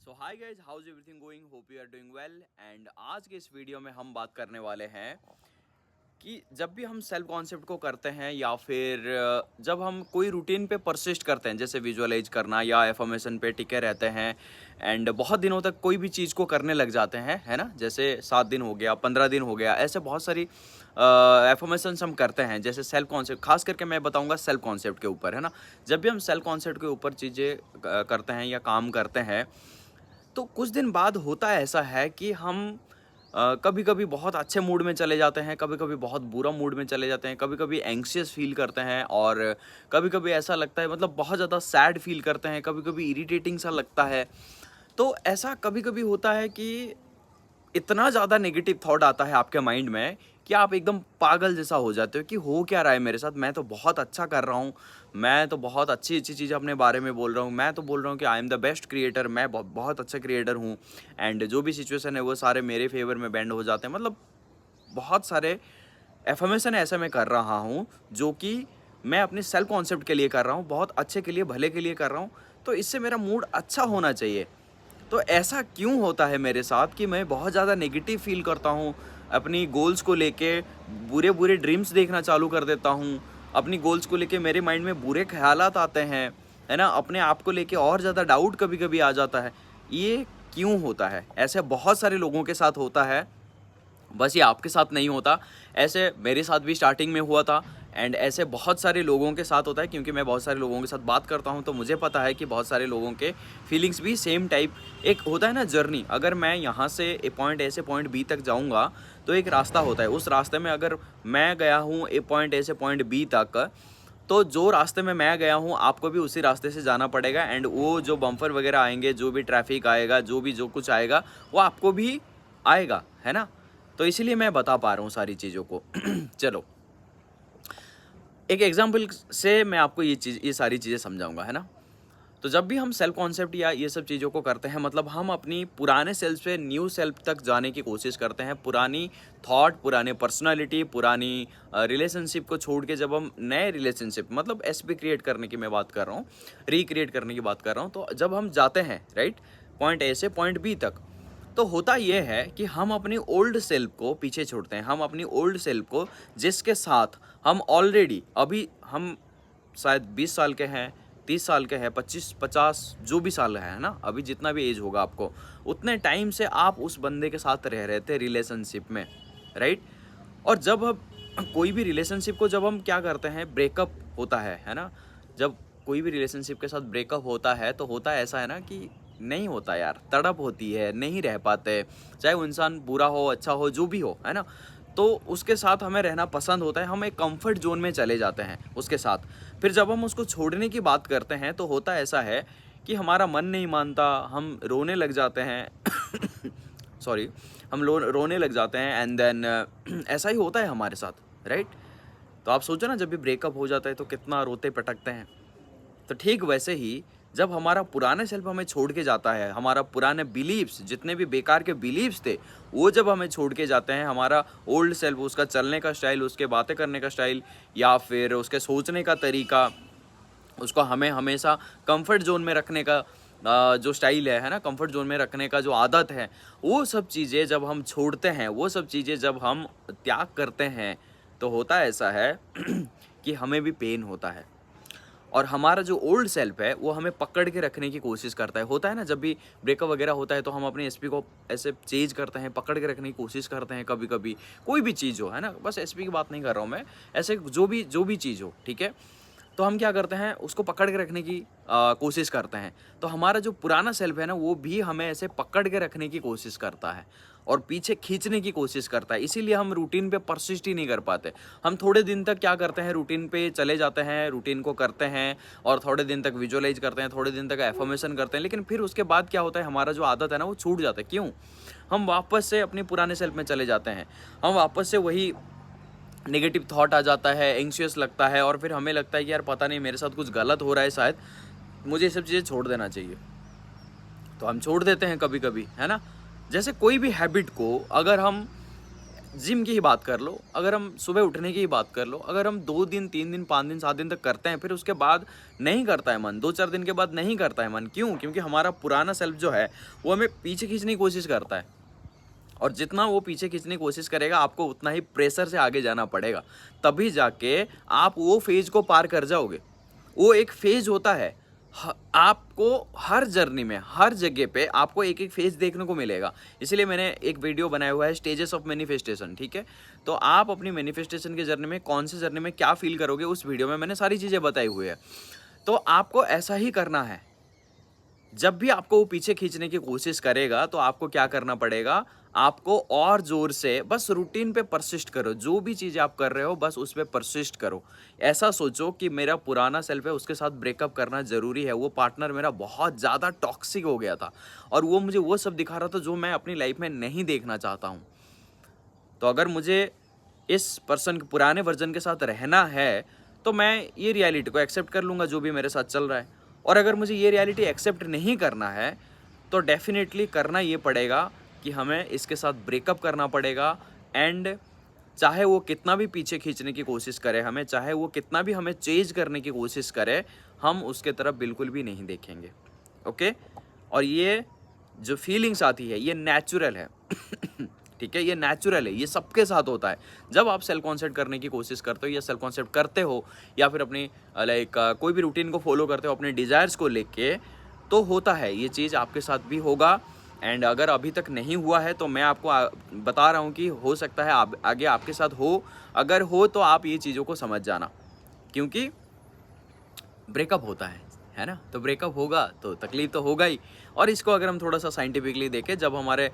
So hi guys, how is everything going, hope you are doing well. And आज के इस video में हम बात करने वाले हैं कि जब भी हम सेल्फ कॉन्सेप्ट को करते हैं या फिर जब हम कोई रूटीन पे परसिस्ट करते हैं, जैसे विजुअलाइज करना या एफर्मेशन पे टिके रहते हैं एंड बहुत दिनों तक कोई भी चीज़ को करने लग जाते हैं, है ना। जैसे 7 दिन हो गया, 15 दिन हो गया, ऐसे बहुत सारी एफर्मेशंस हम करते हैं। जैसे सेल्फ कॉन्सेप्ट, खास करके मैं बताऊंगा सेल्फ कॉन्सेप्ट के ऊपर, है ना। जब भी हम सेल्फ कॉन्सेप्ट के ऊपर चीज़ें करते हैं या काम करते हैं तो कुछ दिन बाद होता ऐसा है कि हम कभी कभी बहुत अच्छे मूड में चले जाते हैं, कभी कभी बहुत बुरा मूड में चले जाते हैं, कभी कभी एंग्शियस फील करते हैं और कभी कभी ऐसा लगता है, मतलब बहुत ज़्यादा सैड फील करते हैं, कभी कभी इरिटेटिंग सा लगता है। तो ऐसा कभी कभी होता है कि इतना ज़्यादा नेगेटिव थॉट आता है आपके माइंड में कि आप एकदम पागल जैसा हो जाते हो कि हो क्या रहा है मेरे साथ, मैं तो बहुत अच्छा कर रहा हूँ, मैं तो बहुत अच्छी अच्छी चीज़ें अपने बारे में बोल रहा हूँ, मैं तो बोल रहा हूँ कि I am the best creator, मैं बहुत अच्छा क्रिएटर हूँ। एंड जो भी सिचुएशन है वो सारे मेरे फेवर में बेंड हो जाते हैं। मतलब बहुत सारे एफर्मेशन ऐसे मैं कर रहा हूँ जो कि मैं अपने सेल्फ कॉन्सेप्ट के लिए कर रहा हूँ, बहुत अच्छे के लिए, भले के लिए कर रहा हूँ। तो इससे मेरा मूड अच्छा होना चाहिए। तो ऐसा क्यों होता है मेरे साथ कि मैं बहुत ज़्यादा नेगेटिव फील करता हूँ, अपनी गोल्स को लेके बुरे बुरे ड्रीम्स देखना चालू कर देता हूँ, अपनी गोल्स को लेके मेरे माइंड में बुरे ख्यालात आते हैं, है ना। अपने आप को लेके और ज़्यादा डाउट कभी कभी आ जाता है। ये क्यों होता है? ऐसे बहुत सारे लोगों के साथ होता है, बस ये आपके साथ नहीं होता। ऐसे मेरे साथ भी स्टार्टिंग में हुआ था एंड ऐसे बहुत सारे लोगों के साथ होता है, क्योंकि मैं बहुत सारे लोगों के साथ बात करता हूँ तो मुझे पता है कि बहुत सारे लोगों के फीलिंग्स भी सेम टाइप। एक होता है ना जर्नी, अगर मैं यहाँ से ए पॉइंट ए से पॉइंट बी तक जाऊँगा तो एक रास्ता होता है। उस रास्ते में अगर मैं गया हूँ ए पॉइंट ए से पॉइंट बी तक, तो जो रास्ते में मैं गया हूँ आपको भी उसी रास्ते से जाना पड़ेगा। एंड वो जो बम्पर वगैरह आएंगे, जो भी ट्रैफिक आएगा, जो कुछ आएगा वो आपको भी आएगा, है ना। तो इसीलिए मैं बता पा रहा हूँ सारी चीज़ों को। चलो एक एग्जांपल से मैं आपको ये सारी चीज़ें समझाऊंगा, है ना। तो जब भी हम सेल्फ कॉन्सेप्ट या ये सब चीज़ों को करते हैं, मतलब हम अपनी पुराने सेल्फ से न्यू सेल्फ तक जाने की कोशिश करते हैं। पुरानी थॉट, पुराने पर्सनालिटी, पुरानी रिलेशनशिप को छोड़ के जब हम नए रिलेशनशिप, मतलब एसपी क्रिएट करने की मैं बात कर रहा हूँ, रिक्रिएट करने की बात कर रहा हूँ। तो जब हम जाते हैं राइट पॉइंट ए से पॉइंट बी तक, तो होता यह है कि हम अपनी ओल्ड सेल्फ को पीछे छोड़ते हैं। हम अपनी ओल्ड सेल्फ को, जिसके साथ हम ऑलरेडी, अभी हम शायद 20 साल के हैं, 30 साल के हैं, 25-50 जो भी साल है ना, अभी जितना भी एज होगा आपको, उतने टाइम से आप उस बंदे के साथ रह रहे थे रिलेशनशिप में, राइट। और जब हम कोई भी रिलेशनशिप को, जब हम क्या करते हैं, ब्रेकअप होता है ना। जब कोई भी रिलेशनशिप के साथ ब्रेकअप होता है तो होता है ऐसा, है ना, कि नहीं होता यार, तड़प होती है, नहीं रह पाते, चाहे वो इंसान बुरा हो, अच्छा हो, जो भी हो, है ना। तो उसके साथ हमें रहना पसंद होता है, हम एक कंफर्ट जोन में चले जाते हैं उसके साथ। फिर जब हम उसको छोड़ने की बात करते हैं तो होता ऐसा है कि हमारा मन नहीं मानता, हम रोने लग जाते हैं। सॉरी, हम रोने लग जाते हैं एंड देन ऐसा ही होता है हमारे साथ, राइट। तो आप सोचो ना, जब भी ब्रेकअप हो जाता है तो कितना रोते पटकते हैं। तो ठीक वैसे ही जब हमारा पुराना सेल्फ हमें छोड़ के जाता है, हमारा पुराने बिलीव्स, जितने भी बेकार के बिलीव्स थे, वो जब हमें छोड़ के जाते हैं, हमारा ओल्ड सेल्फ, उसका चलने का स्टाइल, उसके बातें करने का स्टाइल, या फिर उसके सोचने का तरीका, उसको हमें हमेशा कंफर्ट जोन में रखने का जो स्टाइल है ना, कंफर्ट जोन में रखने का जो आदत है, वो सब चीज़ें जब हम छोड़ते हैं, वो सब चीज़ें जब हम त्याग करते हैं, तो होता ऐसा है कि हमें भी पेन होता है। और हमारा जो ओल्ड सेल्फ है वो हमें पकड़ के रखने की कोशिश करता है। होता है ना, जब भी ब्रेकअप वगैरह होता है तो हम अपने एसपी को ऐसे चेंज करते हैं, पकड़ के रखने की कोशिश करते हैं। कभी कभी कोई भी चीज़ हो, है ना, बस एसपी की बात नहीं कर रहा हूँ मैं, ऐसे जो भी चीज़ हो, ठीक है। तो हम क्या करते हैं, उसको पकड़ के रखने की कोशिश करते हैं। तो हमारा जो पुराना सेल्फ है ना, वो भी हमें ऐसे पकड़ के रखने की कोशिश करता है और पीछे खींचने की कोशिश करता है। इसीलिए हम रूटीन पे परसिस्ट ही नहीं कर पाते। हम थोड़े दिन तक क्या करते हैं, रूटीन पे चले जाते हैं, रूटीन को करते हैं और थोड़े दिन तक विजुअलाइज करते हैं, थोड़े दिन तक एफर्मेशन करते हैं, लेकिन फिर उसके बाद क्या होता है, हमारा जो आदत है ना वो छूट जाता है। क्यों? हम वापस से अपने पुराने सेल्फ में चले जाते हैं, हम वापस से वही नेगेटिव थॉट आ जाता है, एंग्शियस लगता है और फिर हमें लगता है कि यार पता नहीं मेरे साथ कुछ गलत हो रहा है, शायद मुझे ये सब चीज़ें छोड़ देना चाहिए। तो हम छोड़ देते हैं कभी कभी, है ना। जैसे कोई भी हैबिट को अगर हम जिम की ही बात कर लो, अगर हम सुबह उठने की ही बात कर लो, अगर हम 2 दिन 3 दिन 5 दिन 7 दिन तक करते हैं, फिर उसके बाद नहीं करता है मन, 2-4 दिन के बाद नहीं करता है मन, क्यों? क्योंकि हमारा पुराना सेल्फ जो है वो हमें पीछे खींचने की कोशिश करता है, और जितना वो पीछे खींचने की कोशिश करेगा आपको उतना ही प्रेशर से आगे जाना पड़ेगा, तभी जाके आप वो फेज को पार कर जाओगे। वो एक फेज होता है, आपको हर जर्नी में हर जगह पे आपको एक एक फेज देखने को मिलेगा। इसलिए मैंने एक वीडियो बनाया हुआ है स्टेजेस ऑफ मैनिफेस्टेशन, ठीक है? तो आप अपनी मैनिफेस्टेशन के जर्नी में कौन से जर्नी में क्या फील करोगे उस वीडियो में मैंने सारी चीज़ें बताई हुई है। तो आपको ऐसा ही करना है। जब भी आपको वो पीछे खींचने की कोशिश करेगा तो आपको क्या करना पड़ेगा, आपको और जोर से बस रूटीन पे परसिस्ट करो। जो भी चीज़ आप कर रहे हो बस उस पे परसिस्ट करो। ऐसा सोचो कि मेरा पुराना सेल्फ है, उसके साथ ब्रेकअप करना ज़रूरी है। वो पार्टनर मेरा बहुत ज़्यादा टॉक्सिक हो गया था और वो मुझे वो सब दिखा रहा था जो मैं अपनी लाइफ में नहीं देखना चाहता हूँ। तो अगर मुझे इस पर्सन के पुराने वर्जन के साथ रहना है तो मैं ये रियलिटी को एक्सेप्ट कर लूँगा जो भी मेरे साथ चल रहा है। और अगर मुझे ये रियलिटी एक्सेप्ट नहीं करना है तो डेफिनेटली करना ये पड़ेगा कि हमें इसके साथ ब्रेकअप करना पड़ेगा। एंड चाहे वो कितना भी पीछे खींचने की कोशिश करे हमें, चाहे वो कितना भी हमें चेंज करने की कोशिश करे, हम उसके तरफ बिल्कुल भी नहीं देखेंगे। ओके? और ये जो फीलिंग्स आती है ये नेचुरल है। ठीक है, ये नेचुरल है, ये सबके साथ होता है। जब आप सेल्फ कॉन्सेप्ट करने की कोशिश करते हो या सेल्फ कॉन्सेप्ट करते हो या फिर अपनी कोई भी रूटीन को फॉलो करते हो अपने डिज़ायर्स को लेके, तो होता है ये चीज़ आपके साथ भी होगा। एंड अगर अभी तक नहीं हुआ है तो मैं आपको बता रहा हूँ कि हो सकता है आगे आपके साथ हो। अगर हो तो आप ये चीज़ों को समझ जाना, क्योंकि ब्रेकअप होता है ना? तो ब्रेकअप होगा तो तकलीफ तो होगा ही। और इसको अगर हम थोड़ा सा साइंटिफिकली देखें, जब हमारे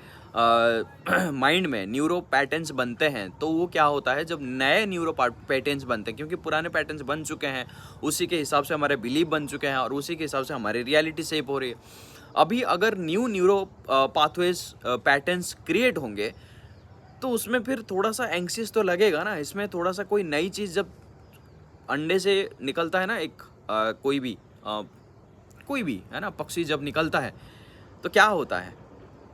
माइंड में न्यूरो पैटर्न्स बनते हैं तो वो क्या होता है, जब नए न्यूरो पैटर्न्स बनते हैं, क्योंकि पुराने पैटर्न्स बन चुके हैं, उसी के हिसाब से हमारे बिलीव बन चुके हैं और उसी के हिसाब से हमारी रियलिटी शेप हो रही है। अभी अगर न्यूरो पाथवेज पैटर्न्स क्रिएट होंगे तो उसमें फिर थोड़ा सा एंग्शियस तो लगेगा ना। इसमें थोड़ा सा कोई नई चीज़ जब अंडे से निकलता है ना, एक कोई भी है ना पक्षी जब निकलता है तो क्या होता है,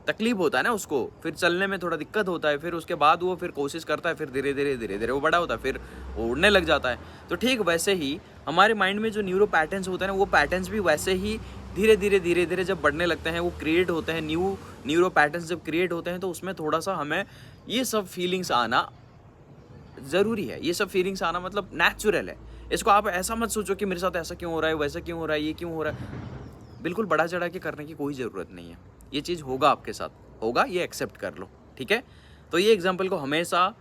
तकलीफ होता है ना उसको, फिर चलने में थोड़ा दिक्कत होता है, फिर उसके बाद वो फिर कोशिश करता है, फिर धीरे धीरे वो बड़ा होता है, फिर वो उड़ने लग जाता है। तो ठीक वैसे ही हमारे माइंड में जो न्यूरो पैटर्न्स होते हैं ना, वो पैटर्न्स भी वैसे ही धीरे धीरे जब बढ़ने लगते हैं, वो क्रिएट होते हैं। न्यूरो पैटर्न्स जब क्रिएट होते हैं तो उसमें थोड़ा सा हमें ये सब फीलिंग्स आना ज़रूरी है। ये सब फीलिंग्स आना मतलब नेचुरल है। इसको आप ऐसा मत सोचो कि मेरे साथ ऐसा क्यों हो रहा है, वैसा क्यों हो रहा है, ये क्यों हो रहा है। बिल्कुल बड़ा चढ़ा के करने की कोई ज़रूरत नहीं है। ये चीज़ होगा, आपके साथ होगा, ये एक्सेप्ट कर लो, ठीक है? तो ये एग्जाम्पल को हमेशा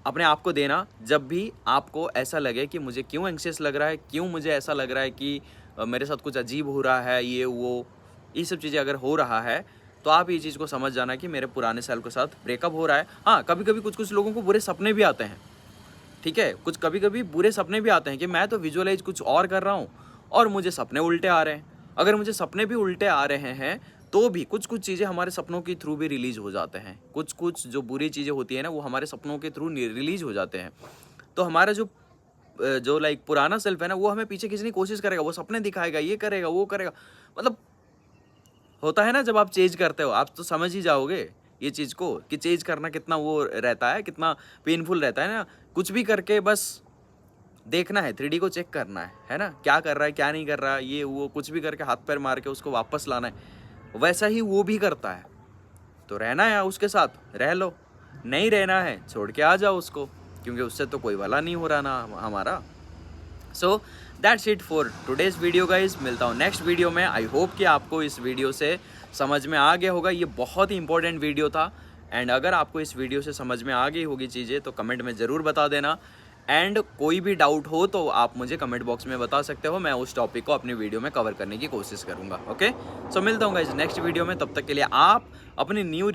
अपने आप को देना जब भी आपको ऐसा लगे कि मुझे क्यों एंग्शियस लग रहा है, क्यों मुझे ऐसा लग रहा है कि मेरे साथ कुछ अजीब हो रहा है, ये सब चीज़ें अगर हो रहा है तो आप ये चीज़ को समझ जाना कि मेरे पुराने सेल्फ के साथ ब्रेकअप हो रहा है। हाँ, कभी कभी कुछ लोगों को बुरे सपने भी आते हैं, ठीक है? कभी कभी बुरे सपने भी आते हैं कि मैं तो विजुअलाइज कुछ और कर रहा हूँ और मुझे सपने उल्टे आ रहे हैं। अगर मुझे सपने भी उल्टे आ रहे हैं तो भी कुछ चीज़ें हमारे सपनों के थ्रू भी रिलीज हो जाते हैं। कुछ जो बुरी चीज़ें होती है ना, वो हमारे सपनों के थ्रू रिलीज हो जाते हैं। तो हमारा जो पुराना सेल्फ है ना, वो हमें पीछे खींचने की कोशिश करेगा, वो सपने दिखाएगा, ये करेगा, वो करेगा। मतलब होता है ना, जब आप चेंज करते हो आप तो समझ ही जाओगे ये चीज़ को कि चेंज करना कितना वो रहता है, कितना पेनफुल रहता है ना। कुछ भी करके बस देखना है, 3D को चेक करना है ना, क्या कर रहा है क्या नहीं कर रहा है, ये वो कुछ भी करके हाथ पैर मार के उसको वापस लाना है। वैसा ही वो भी करता है। तो रहना है उसके साथ रह लो, नहीं रहना है छोड़ के आ जाओ उसको, क्योंकि उससे तो कोई भला नहीं हो रहा ना हमारा। So that's it for today's video guys. मिलता हूँ नेक्स्ट वीडियो में। आई होप कि आपको इस वीडियो से समझ में आ गया होगा। ये बहुत ही इंपॉर्टेंट वीडियो था। एंड अगर आपको इस वीडियो से समझ में आ गई होगी चीज़ें तो कमेंट में ज़रूर बता देना। एंड कोई भी डाउट हो तो आप मुझे कमेंट बॉक्स में बता सकते हो, मैं उस टॉपिक को अपनी वीडियो में कवर करने की कोशिश करूँगा। ओके, सो मिलता हूँ गाइज नेक्स्ट वीडियो में। तब तक के लिए आप अपनी न्यू